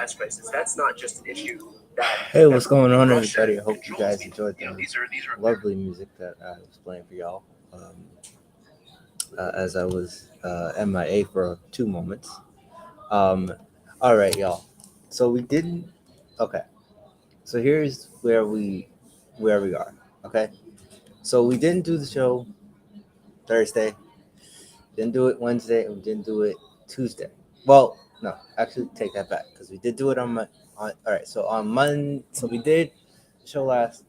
gas prices. That's not just an issue that. Hey, what's going on, everybody? I hope you guys enjoyed the lovely music that I was playing for y'all. As I was MIA for 2 moments. Um, all right, y'all. So we didn't. Okay. So here's where we are. Okay. So we didn't do the show Thursday. Didn't do it Wednesday, and we didn't do it Tuesday. Well, no, actually, take that back because we did do it on my. All right. So on Monday, so we did the show last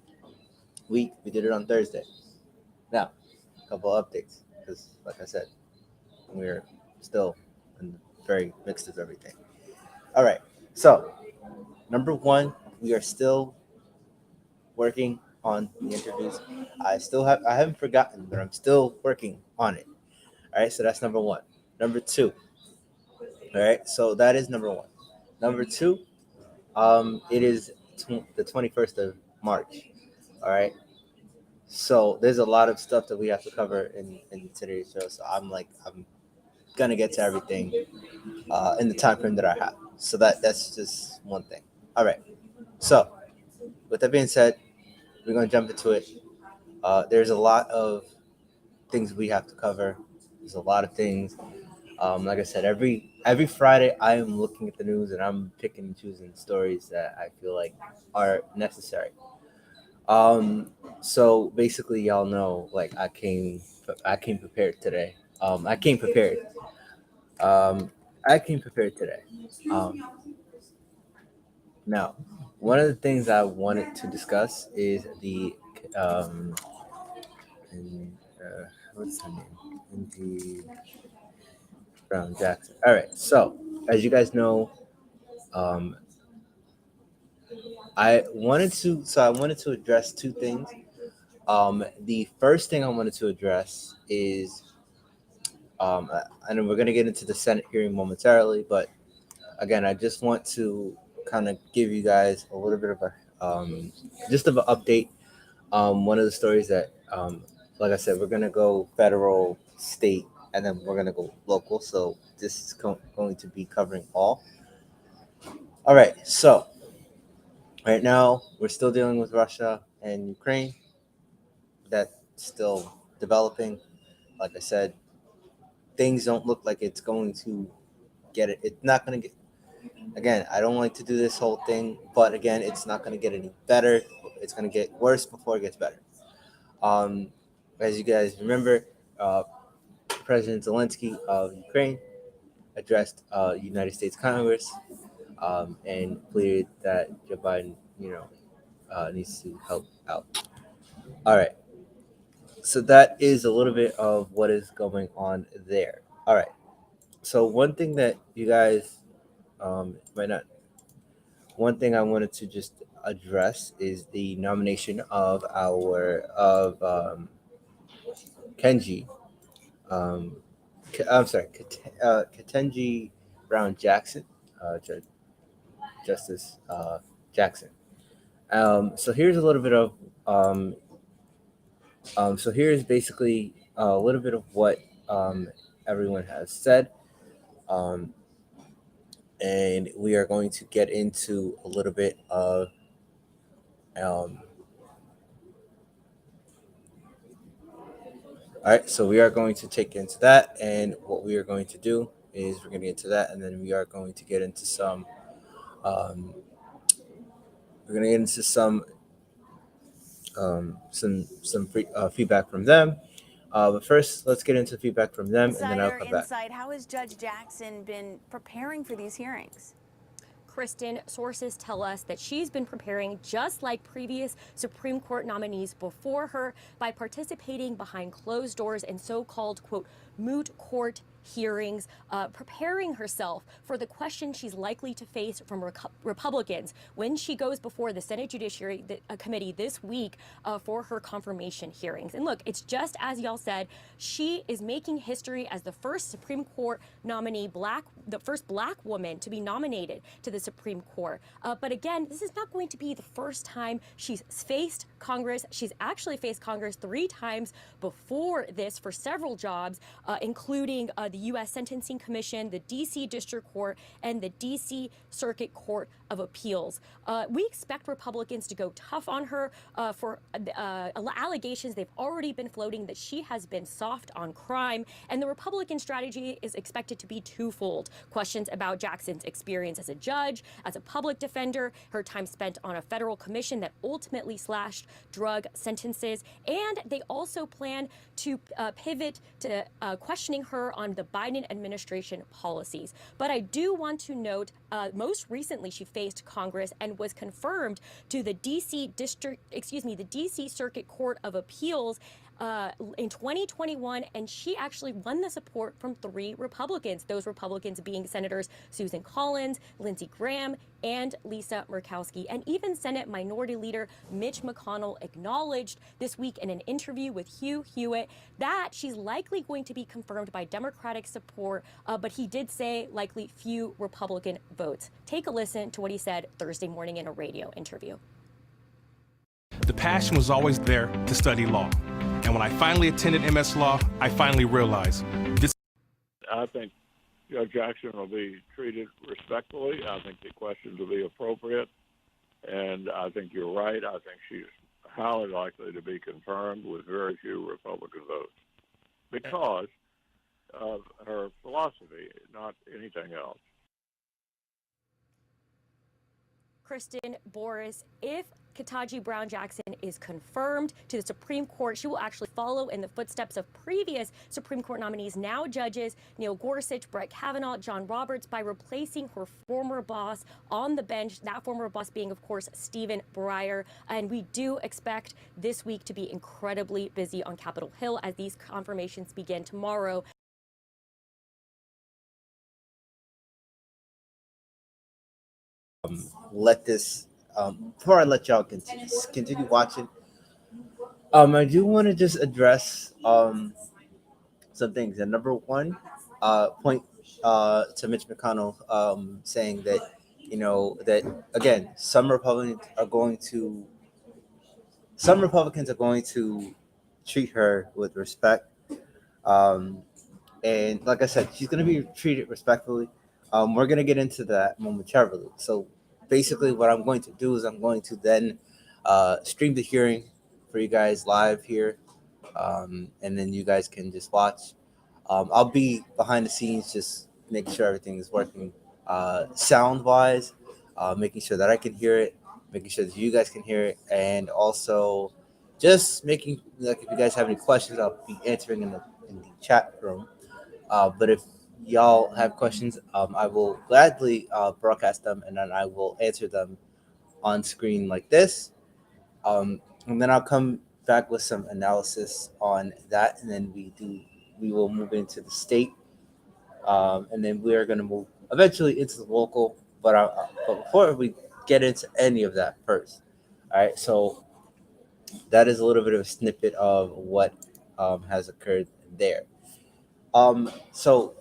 week. We did it on Thursday. Now, a couple updates because, like I said, we're still in the very mixed of everything. All right. So, number one, we are still working on the interviews. I haven't forgotten, but I'm still working on it. All right. So that's number one. Number two. All right. So that is number one. Number two, it is the 21st of March. All right. So there's a lot of stuff that we have to cover in today's show. So I'm gonna get to everything in the time frame that I have. So that's just one thing. All right. So with that being said, we're gonna jump into it. There's a lot of things we have to cover. There's a lot of things. Like I said, every Friday I am looking at the news and I'm picking and choosing stories that I feel like are necessary. Um, so basically, y'all know, like I came prepared today. I came prepared. Um, I came prepared today. Um, Now, one of the things I wanted to discuss is the um, in, what's her name? Lindsey Brown Jackson. All right, so as you guys know, um, I wanted to address two things. The first thing I wanted to address is, and we're gonna get into the Senate hearing momentarily, but again, I just want to kind of give you guys a little bit of a just of an update. One of the stories that, like I said, we're gonna go federal, state, and then we're gonna go local. So this is going to be covering all. All right. So right now we're still dealing with Russia and Ukraine. That's still developing. Like I said, things don't look like it's going to get it. It's not gonna get. Again, I don't like to do this whole thing, but again, it's not gonna get any better. It's gonna get worse before it gets better. Um, as you guys remember, uh, President Zelensky of Ukraine addressed United States Congress and pleaded that Joe Biden, needs to help out. All right, so that is a little bit of what is going on there. All right, so one thing that you guys might not, one thing I wanted to just address is the nomination of Kenji. Um, I'm sorry, Ketanji Brown Jackson, Justice Jackson. So here's a little bit of um, so here's basically a little bit of what everyone has said, um, and we are going to get into a little bit of um, all right. So we are going to take into that, and what we are going to do is we're going to get into that, and then we are going to get into some. Um, we're going to get into feedback from them. But first, let's get into feedback from them, and then I'll come back. How has Judge Jackson been preparing for these hearings? Kristen, sources tell us that she's been preparing just like previous Supreme Court nominees before her by participating behind closed doors in so-called, quote, moot court hearings, preparing herself for the question she's likely to face from Republicans when she goes before the Senate Judiciary Committee this week for her confirmation hearings. And look, it's just as y'all said, she is making history as the first Supreme Court nominee, the first black woman to be nominated to the Supreme Court. But again, this is not going to be the first time she's faced Congress. She's actually faced Congress 3 times before this for several jobs, including the U.S. Sentencing Commission, the D.C. District Court, and the D.C. Circuit Court of Appeals. We expect Republicans to go tough on her for allegations they've already been floating that she has been soft on crime. And the Republican strategy is expected to be twofold. Questions about Jackson's experience as a judge, as a public defender, her time spent on a federal commission that ultimately slashed drug sentences. And they also plan to pivot to questioning her on the Biden administration policies. But I do want to note, most recently she faced Congress and was confirmed to the D.C. Circuit Court of Appeals in 2021, and she actually won the support from 3 Republicans, those Republicans being Senators Susan Collins, Lindsey Graham, and Lisa Murkowski. And even Senate Minority Leader Mitch McConnell acknowledged this week in an interview with Hugh Hewitt that she's likely going to be confirmed by Democratic support, but he did say likely few Republican votes. Take a listen to what he said Thursday morning in a radio interview. The passion was always there to study law. And when I finally attended MS Law, I finally realized this. I think Judge Jackson will be treated respectfully. I think the questions will be appropriate. And I think you're right. I think she's highly likely to be confirmed with very few Republican votes because of her philosophy, not anything else. Kristen, Boris, if Ketanji Brown Jackson is confirmed to the Supreme Court, she will actually follow in the footsteps of previous Supreme Court nominees, now judges Neil Gorsuch, Brett Kavanaugh, John Roberts, by replacing her former boss on the bench, that former boss being, of course, Stephen Breyer. And we do expect this week to be incredibly busy on Capitol Hill as these confirmations begin tomorrow. Let this before I let y'all continue watching, I do want to just address some things. And number one, point to Mitch McConnell saying that, that again, some Republicans are going to treat her with respect. And like I said, she's going to be treated respectfully. We're going to get into that momentarily. So basically what I'm going to do is I'm going to then stream the hearing for you guys live here. And then you guys can just watch. I'll be behind the scenes, just making sure everything is working sound wise, making sure that I can hear it, making sure that you guys can hear it. And also just making, like, if you guys have any questions, I'll be answering in the chat room. But if y'all have questions, I will gladly broadcast them, and then I will answer them on screen like this. And then I'll come back with some analysis on that, and then we will move into the state, and then we are going to move eventually into the local. But before we get into any of that first, all right. So that is a little bit of a snippet of what has occurred there. So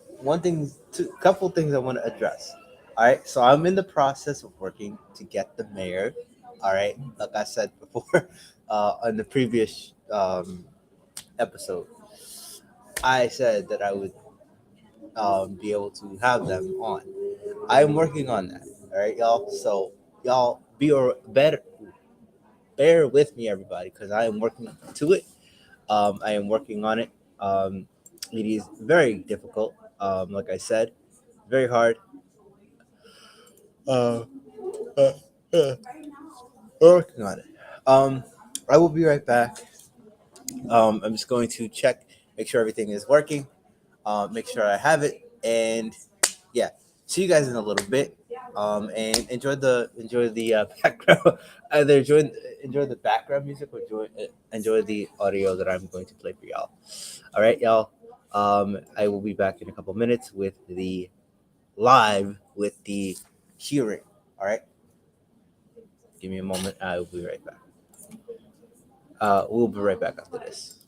couple things I want to address. All right, so I'm in the process of working to get the mayor. All right, like I said before, on the previous episode, I said that I would be able to have them on. I'm working on that. All right, y'all. So y'all bear with me, everybody, because I am working to it. I am working on it. It is very difficult. Like I said, very hard. Working on it. I will be right back. I'm just going to check, make sure everything is working, make sure I have it, and yeah, see you guys in a little bit. And enjoy the background. Either enjoy the background music or enjoy the audio that I'm going to play for y'all. All right, y'all. I will be back in a couple minutes with the hearing. All right. Give me a moment. I will be right back. We'll be right back after this.